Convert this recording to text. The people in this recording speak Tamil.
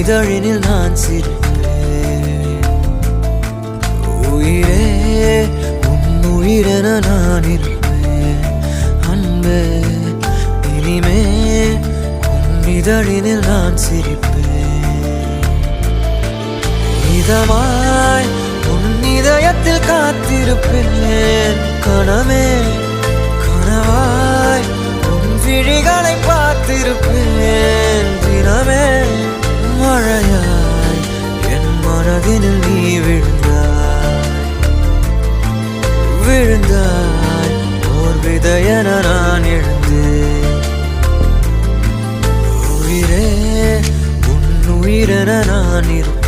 இதழினில் நான் சிரிப்பேன். உயிரே உன் உயிரென நான் இருப்பேன். அன்பே இனிமே உன் இதழினில் நான் சிரிப்பேன். இதமாய் உன் இதயத்தில் காத்திருப்பேன். கனவே கனவாய் உன் விழிகளை பார்த்திருப்பேன். தினமே மழையாய் என் மனதினில் நீ விழுந்தாய் ஓர் விதையென நான் எழுந்தேன். உயிரே உன் உயிரென நான் இருப்பேன்.